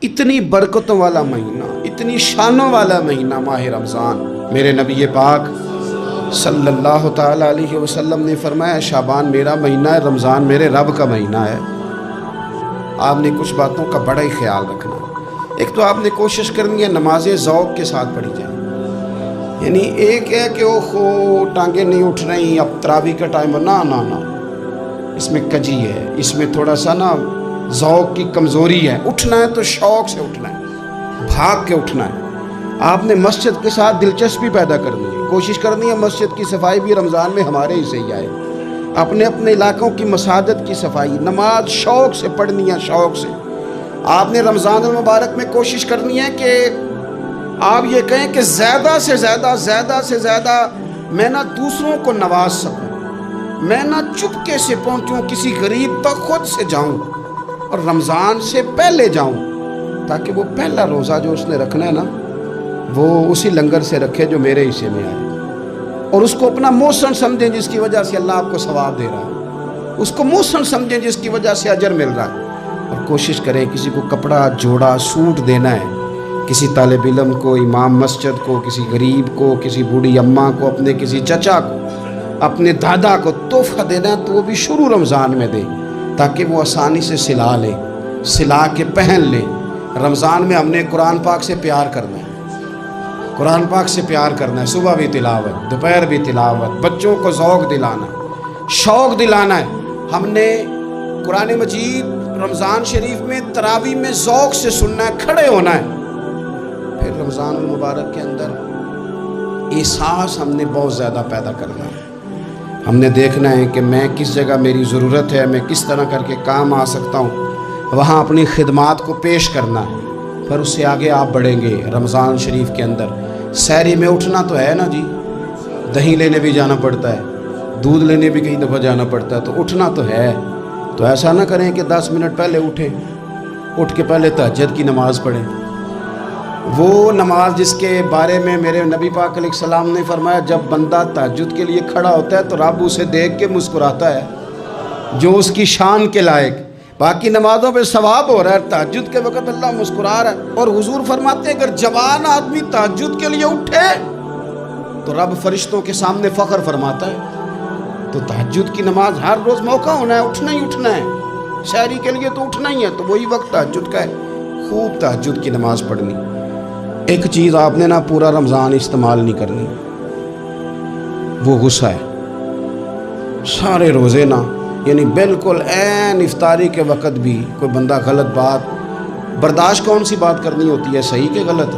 اتنی برکتوں والا مہینہ، اتنی شانوں والا مہینہ ماہ رمضان۔ میرے نبی پاک صلی اللہ تعالیٰ علیہ وسلم نے فرمایا شعبان میرا مہینہ ہے، رمضان میرے رب کا مہینہ ہے۔ آپ نے کچھ باتوں کا بڑا ہی خیال رکھنا۔ ایک تو آپ نے کوشش کرنی ہے نمازیں ذوق کے ساتھ پڑھی جائیں، یعنی ایک ہے کہ اوہ ٹانگیں نہیں اٹھ رہی اب تراویح کا ٹائم ہے، نہ اس میں کجی ہے، اس میں تھوڑا سا ذوق کی کمزوری ہے۔ اٹھنا ہے تو شوق سے اٹھنا ہے، بھاگ کے اٹھنا ہے۔ آپ نے مسجد کے ساتھ دلچسپی پیدا کرنی ہے، کوشش کرنی ہے مسجد کی صفائی بھی رمضان میں ہمارے ہی سے ہی آئے۔ اپنے علاقوں کی مساجد کی صفائی، نماز شوق سے پڑھنی ہے، شوق سے۔ آپ نے رمضان المبارک میں کوشش کرنی ہے کہ آپ یہ کہیں کہ زیادہ سے زیادہ میں نہ دوسروں کو نواز سکوں، میں نہ چپکے سے پہنچوں کسی غریب تک، خود سے جاؤں اور رمضان سے پہلے جاؤں، تاکہ وہ پہلا روزہ جو اس نے رکھنا ہے نا وہ اسی لنگر سے رکھے جو میرے حصے میں آئے، اور اس کو اپنا موسم سمجھیں جس کی وجہ سے اللہ آپ کو ثواب دے رہا ہے، اس کو موسم سمجھیں جس کی وجہ سے اجر مل رہا ہے۔ اور کوشش کریں کسی کو کپڑا جوڑا سوٹ دینا ہے، کسی طالب علم کو، امام مسجد کو، کسی غریب کو، کسی بوڑھی اماں کو، اپنے کسی چچا کو، اپنے دادا کو تحفہ دینا ہے تو وہ بھی شروع رمضان میں دے، تاکہ وہ آسانی سے سلا لے، سلا کے پہن لے۔ رمضان میں ہم نے قرآن پاک سے پیار کرنا ہے، قرآن پاک سے پیار کرنا ہے، صبح بھی تلاوت، دوپہر بھی تلاوت، بچوں کو ذوق دلانا ہے، شوق دلانا ہے۔ ہم نے قرآن مجید رمضان شریف میں تراویح میں ذوق سے سننا ہے، کھڑے ہونا ہے۔ پھر رمضان المبارک کے اندر احساس ہم نے بہت زیادہ پیدا کرنا ہے۔ ہم نے دیکھنا ہے کہ میں کس جگہ میری ضرورت ہے، میں کس طرح کر کے کام آ سکتا ہوں، وہاں اپنی خدمات کو پیش کرنا ہے۔ پھر اس سے آگے آپ بڑھیں گے رمضان شریف کے اندر۔ سحری میں اٹھنا تو ہے نا جی، دہی لینے بھی جانا پڑتا ہے، دودھ لینے بھی کئی دفعہ جانا پڑتا ہے، تو اٹھنا تو ہے۔ تو ایسا نہ کریں کہ 10 منٹ پہلے اٹھیں، اٹھ کے پہلے تہجد کی نماز پڑھیں، وہ نماز جس کے بارے میں میرے نبی پاک علیہ السلام نے فرمایا جب بندہ تہجد کے لیے کھڑا ہوتا ہے تو رب اسے دیکھ کے مسکراتا ہے، جو اس کی شان کے لائق۔ باقی نمازوں پہ ثواب ہو رہا ہے، تہجد کے وقت اللہ مسکرا رہا ہے۔ اور حضور فرماتے ہیں اگر جوان آدمی تہجد کے لیے اٹھے تو رب فرشتوں کے سامنے فخر فرماتا ہے۔ تو تہجد کی نماز ہر روز موقع ہونا ہے، اٹھنا ہی اٹھنا ہے۔ شہری کے لیے تو اٹھنا ہی ہے، تو وہی وقت تہجد کا ہے، خوب تہجد کی نماز پڑھنی۔ ایک چیز آپ نے پورا رمضان استعمال نہیں کرنی، وہ غصہ ہے۔ سارے روزے یعنی بالکل عین افطاری کے وقت بھی کوئی بندہ غلط بات برداشت، کون سی بات کرنی ہوتی ہے، صحیح کہ غلط؟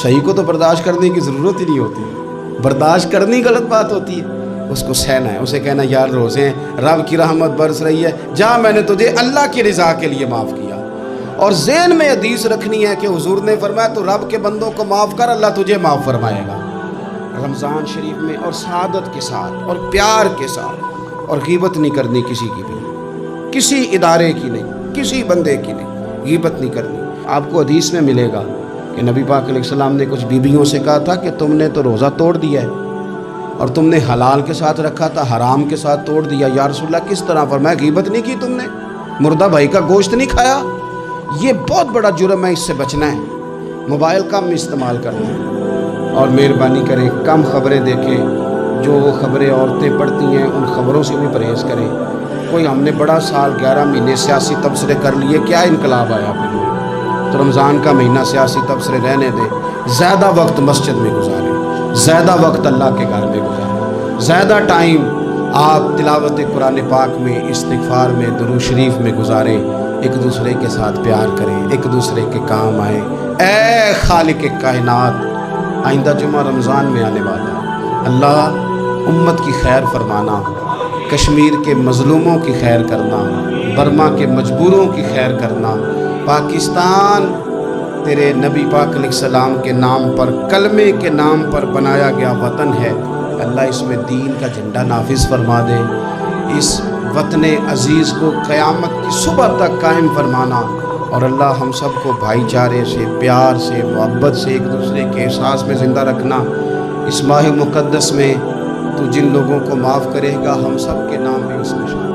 صحیح کو تو برداشت کرنے کی ضرورت ہی نہیں ہوتی، برداشت کرنی غلط بات ہوتی ہے۔ اس کو سہنا ہے، اسے کہنا یار روزے ہیں، رب کی رحمت برس رہی ہے، جا میں نے تجھے اللہ کی رضا کے لیے معاف کیا۔ اور ذہن میں حدیث رکھنی ہے کہ حضور نے فرمایا تو رب کے بندوں کو معاف کر، اللہ تجھے معاف فرمائے گا۔ رمضان شریف میں اور سعادت کے ساتھ اور پیار کے ساتھ، اور غیبت نہیں کرنی کسی کی بھی، کسی ادارے کی نہیں، کسی بندے کی نہیں، غیبت نہیں کرنی۔ آپ کو حدیث میں ملے گا کہ نبی پاک علیہ السلام نے کچھ بیویوں سے کہا تھا کہ تم نے تو روزہ توڑ دیا ہے، اور تم نے حلال کے ساتھ رکھا تھا، حرام کے ساتھ توڑ دیا۔ یا رسول اللہ کس طرح؟ فرمایا غیبت نہیں کی تم نے، مردہ بھائی کا گوشت نہیں کھایا، یہ بہت بڑا جرم ہے، اس سے بچنا ہے۔ موبائل کم استعمال کرنا ہے، اور مہربانی کریں کم خبریں دیکھیں، جو خبریں عورتیں پڑھتی ہیں ان خبروں سے بھی پرہیز کریں۔ کوئی ہم نے بڑا سال 11 مہینے سیاسی تبصرے کر لیے، کیا انقلاب آیا پھر؟ تو رمضان کا مہینہ سیاسی تبصرے رہنے دیں، زیادہ وقت مسجد میں گزاریں، زیادہ وقت اللہ کے گھر میں گزاریں، زیادہ ٹائم آپ تلاوت قرآن پاک میں، استغفار میں، درود شریف میں گزاریں۔ ایک دوسرے کے ساتھ پیار کریں، ایک دوسرے کے کام آئیں۔ اے خالق کائنات، آئندہ جمعہ رمضان میں آنے والا ہے، اللہ امت کی خیر فرمانا، کشمیر کے مظلوموں کی خیر کرنا، برما کے مجبوروں کی خیر کرنا۔ پاکستان تیرے نبی پاک علیہ السلام کے نام پر، کلمے کے نام پر بنایا گیا وطن ہے، اللہ اس میں دین کا جھنڈا نافذ فرما دے۔ اس وطن عزیز کو قیامت کی صبح تک قائم فرمانا، اور اللہ ہم سب کو بھائی چارے سے، پیار سے، محبت سے، ایک دوسرے کے احساس میں زندہ رکھنا۔ اس ماہ مقدس میں تو جن لوگوں کو معاف کرے گا ہم سب کے نام بھی اس میں شامل